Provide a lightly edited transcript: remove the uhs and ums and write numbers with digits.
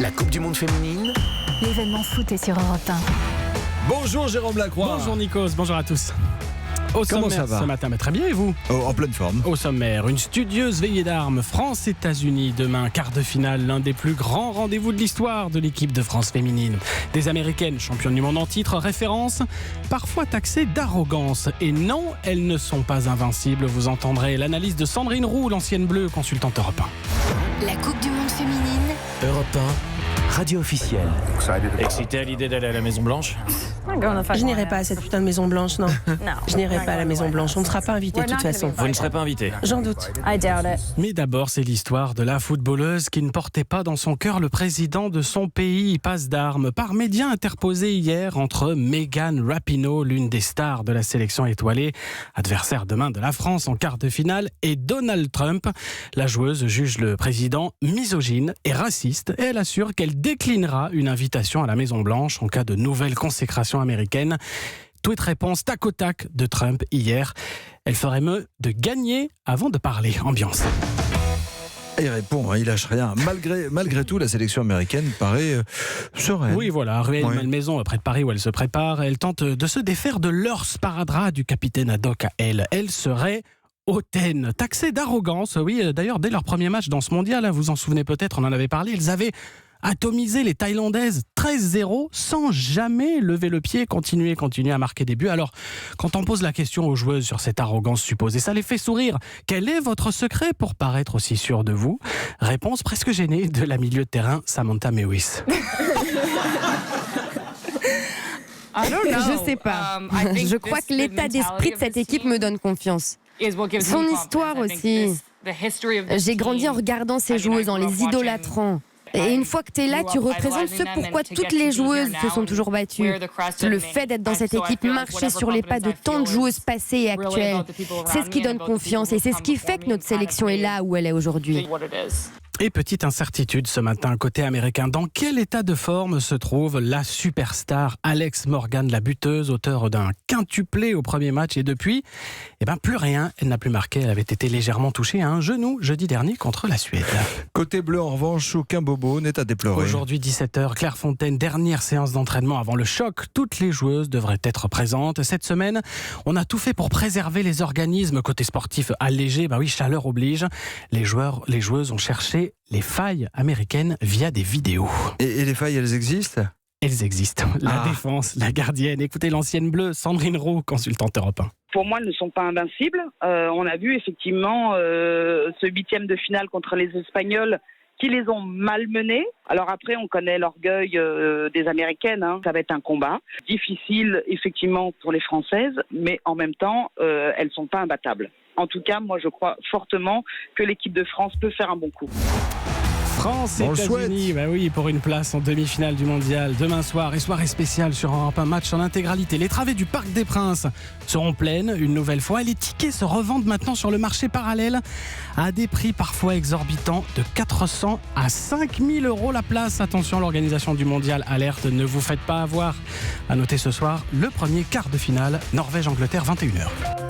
La Coupe du Monde féminine. L'événement foot est sur Europe 1. Bonjour Jérôme Lacroix. Bonjour Nikos, bonjour à tous. Au Comment sommaire ça va ce matin, très bien et vous? En pleine forme. Au sommaire, une studieuse veillée d'armes France-États-Unis demain, quart de finale, l'un des plus grands rendez-vous de l'histoire de l'équipe de France féminine. Des Américaines championnes du monde en titre, référence, parfois taxées d'arrogance. Et non, elles ne sont pas invincibles. Vous entendrez l'analyse de Sandrine Roux, l'ancienne bleue, consultante Europe 1. La Coupe du Monde féminine. Europe 1, radio officielle. Excité à l'idée d'aller à la Maison Blanche? Je n'irai pas à cette putain de Maison Blanche, non. Je n'irai pas à la Maison Blanche. On ne sera pas invité de toute façon. Vous ne serez pas invité. J'en doute. Mais d'abord, c'est l'histoire de la footballeuse qui ne portait pas dans son cœur le président de son pays. Passe d'armes par médias interposés hier entre Megan Rapinoe, l'une des stars de la sélection étoilée, adversaire demain de la France en quart de finale, et Donald Trump. La joueuse juge le président misogyne et raciste et elle assure qu'elle déclinera une invitation à la Maison Blanche en cas de nouvelle consécration américaine. Tweet réponse tac au tac de Trump hier. Elle ferait mieux de gagner avant de parler. Ambiance. Il répond, il lâche rien. Malgré tout, la sélection américaine paraît sereine. Oui, voilà, Ruelle Malmaison, près de Paris où elle se prépare. Elle tente de se défaire de leur sparadrap du capitaine Haddock à elle. Elle serait hautaine, taxée d'arrogance. Oui, d'ailleurs, dès leur premier match dans ce mondial, vous vous en souvenez peut-être, on en avait parlé, elles avaient atomisé les Thaïlandaises 13-0 sans jamais lever le pied, continuer à marquer des buts. Alors, quand on pose la question aux joueuses sur cette arrogance supposée, ça les fait sourire. Quel est votre secret pour paraître aussi sûr de vous? Réponse presque gênée de la milieu de terrain, Samantha Mewis. Je sais pas. Je crois que l'état d'esprit de cette équipe me donne confiance. Son histoire aussi. J'ai grandi en regardant ces joueuses, en les idolâtrant. Et une fois que tu es là, tu représentes ce pourquoi toutes les joueuses se sont toujours battues. Le fait d'être dans cette équipe, marcher sur les pas de tant de joueuses passées et actuelles, c'est ce qui donne confiance et c'est ce qui fait que notre sélection est là où elle est aujourd'hui. Et petite incertitude ce matin côté américain. Dans quel état de forme se trouve la superstar Alex Morgan, la buteuse, auteure d'un quintuplé au premier match? Et depuis, plus rien. Elle n'a plus marqué. Elle avait été légèrement touchée à un genou jeudi dernier contre la Suède. Côté bleu, en revanche, aucun bobo n'est à déplorer. Aujourd'hui, 17h, Clairefontaine, dernière séance d'entraînement avant le choc. Toutes les joueuses devraient être présentes. Cette semaine, on a tout fait pour préserver les organismes. Côté sportif allégé, chaleur oblige. Les joueuses ont cherché les failles américaines via des vidéos. Et les failles, elles existent? Elles existent. La défense, la gardienne. Écoutez l'ancienne bleue, Sandrine Roux, consultante Europe 1. Pour moi, elles ne sont pas invincibles. On a vu effectivement ce 8e de finale contre les Espagnols qui les ont malmenées. Alors après, on connaît l'orgueil des Américaines. Ça va être un combat difficile, effectivement, pour les Françaises, mais en même temps, elles ne sont pas imbattables. En tout cas, moi, je crois fortement que l'équipe de France peut faire un bon coup. France et États-Unis, pour une place en demi-finale du mondial. Demain soir, et soirée spéciale sur Europe 1, match en intégralité. Les travées du Parc des Princes seront pleines une nouvelle fois. Et les tickets se revendent maintenant sur le marché parallèle à des prix parfois exorbitants de 400 à 5000 € la place. Attention, l'organisation du mondial alerte, ne vous faites pas avoir. À noter ce soir, le premier quart de finale, Norvège-Angleterre, 21h.